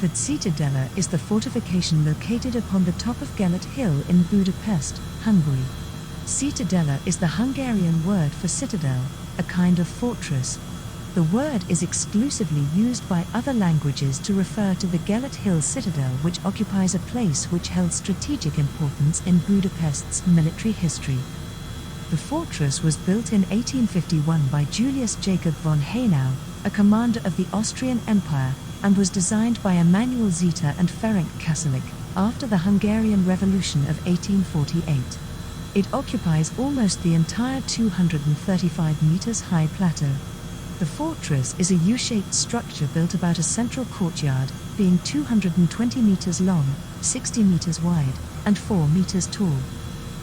The Citadella is the fortification located upon the top of Gellert Hill in Budapest, Hungary. Citadella is the Hungarian word for citadel, a kind of fortress. The word is exclusively used by other languages to refer to the Gellert Hill citadel, which occupies a place which held strategic importance in Budapest's military history. The fortress was built in 1851 by Julius Jacob von Haynau, a commander of the Austrian Empire, and was designed by Emanuel Zeta and Ferenc Kassalik after the Hungarian Revolution of 1848. It occupies almost the entire 235 meters high plateau. The fortress is a U-shaped structure built about a central courtyard, being 220 meters long, 60 meters wide, and 4 meters tall.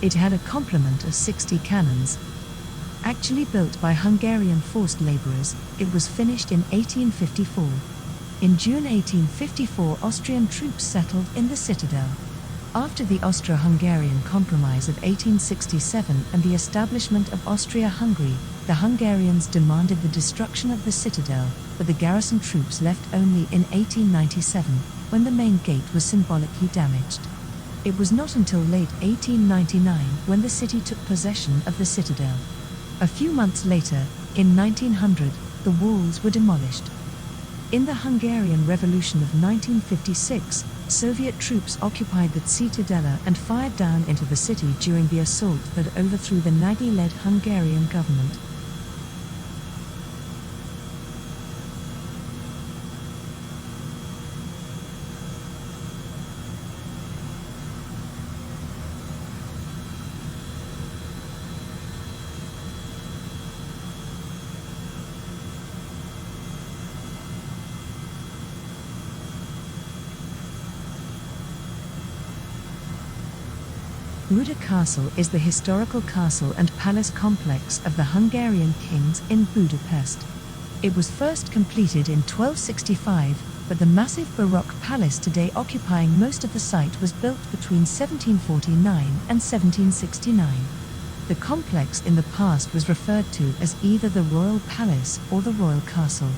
It had a complement of 60 cannons. Actually built by Hungarian forced laborers, it was finished in 1854. In June 1854, Austrian troops settled in the citadel. After the Austro-Hungarian Compromise of 1867 and the establishment of Austria-Hungary, the Hungarians demanded the destruction of the citadel, but the garrison troops left only in 1897, when the main gate was symbolically damaged. It was not until late 1899 when the city took possession of the citadel. A few months later, in 1900, the walls were demolished. In the Hungarian Revolution of 1956, Soviet troops occupied the Citadella and fired down into the city during the assault that overthrew the Nagy-led Hungarian government. Buda Castle is the historical castle and palace complex of the Hungarian kings in Budapest. It was first completed in 1265, but the massive Baroque palace today occupying most of the site was built between 1749 and 1769. The complex in the past was referred to as either the Royal Palace or the Royal Castle.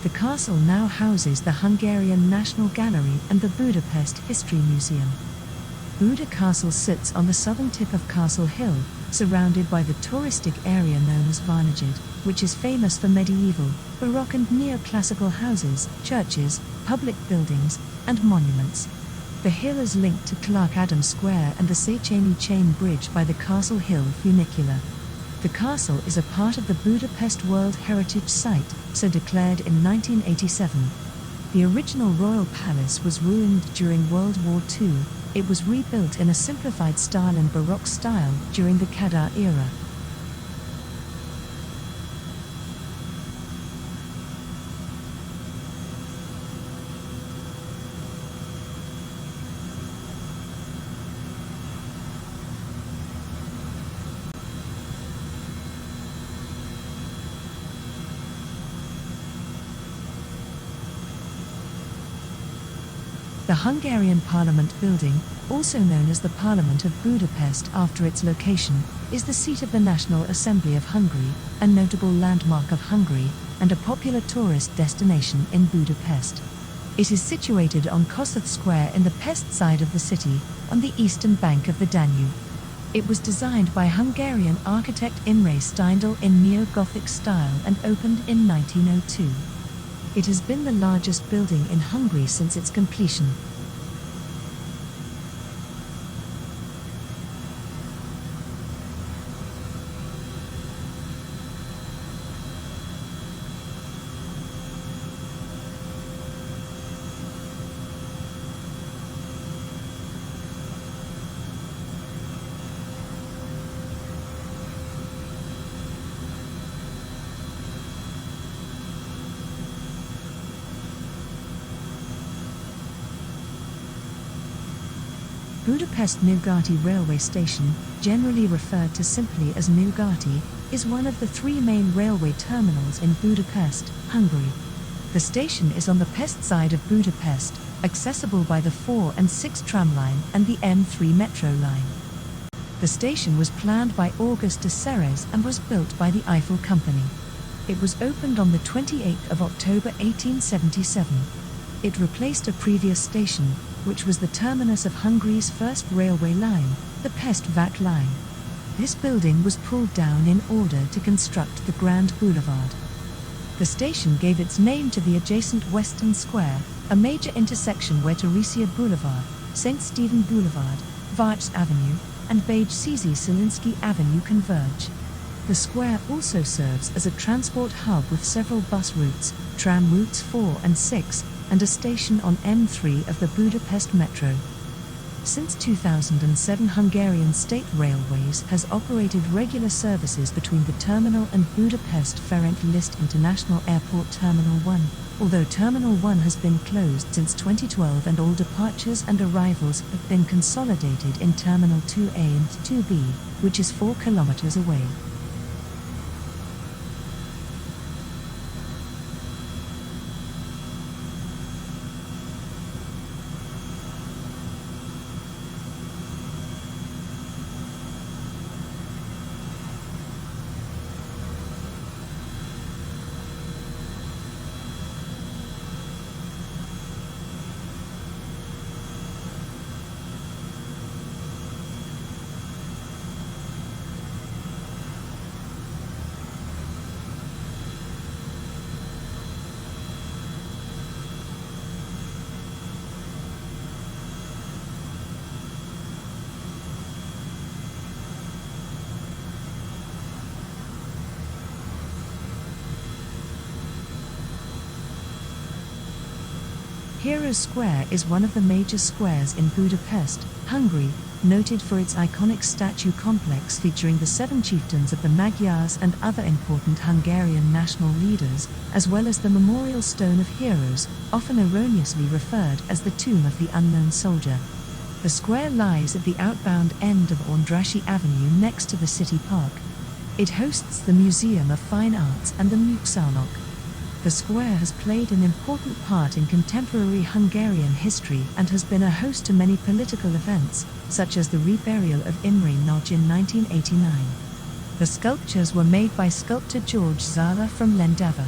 The castle now houses the Hungarian National Gallery and the Budapest History Museum. Buda Castle sits on the southern tip of Castle Hill, surrounded by the touristic area known as Várnegyed, which is famous for medieval, Baroque and neoclassical houses, churches, public buildings, and monuments. The hill is linked to Clark Adams Square and the Széchenyi Chain Bridge by the Castle Hill funicular. The castle is a part of the Budapest World Heritage Site, so declared in 1987. The original royal palace was ruined during World War II. It was rebuilt in a simplified style and Baroque style during the Kádár era. The Hungarian Parliament building, also known as the Parliament of Budapest after its location, is the seat of the National Assembly of Hungary, a notable landmark of Hungary, and a popular tourist destination in Budapest. It is situated on Kossuth Square in the Pest side of the city, on the eastern bank of the Danube. It was designed by Hungarian architect Imre Steindl in neo-Gothic style and opened in 1902. It has been the largest building in Hungary since its completion. Budapest Nugati railway station, generally referred to simply as Nugati, is one of the three main railway terminals in Budapest, Hungary. The station is on the Pest side of Budapest, accessible by the 4 and 6 tramline and the M3 metro line. The station was planned by August de Serres and was built by the Eiffel Company. It was opened on the 28th of October 1877. It replaced a previous station, which was the terminus of Hungary's first railway line, the Pest-Vat line. This building was pulled down in order to construct the Grand Boulevard. The station gave its name to the adjacent Western Square, a major intersection where Teresia Boulevard, St. Stephen Boulevard, Varch Avenue, and Bajcsy-Szilinszky Avenue converge. The square also serves as a transport hub with several bus routes, tram routes 4 and 6, and a station on M3 of the Budapest Metro. Since 2007, Hungarian State Railways has operated regular services between the terminal and Budapest Ferenc Liszt International Airport Terminal 1, although Terminal 1 has been closed since 2012 and all departures and arrivals have been consolidated in Terminal 2A and 2B, which is 4 kilometers away. Heroes Square is one of the major squares in Budapest, Hungary, noted for its iconic statue complex featuring the 7 chieftains of the Magyars and other important Hungarian national leaders, as well as the memorial stone of heroes, often erroneously referred as the Tomb of the Unknown Soldier. The square lies at the outbound end of Ondrasy Avenue next to the city park. It hosts the Museum of Fine Arts and the Műszálnok. The square has played an important part in contemporary Hungarian history and has been a host to many political events, such as the reburial of Imre Nagy in 1989. The sculptures were made by sculptor George Zala from Lendava.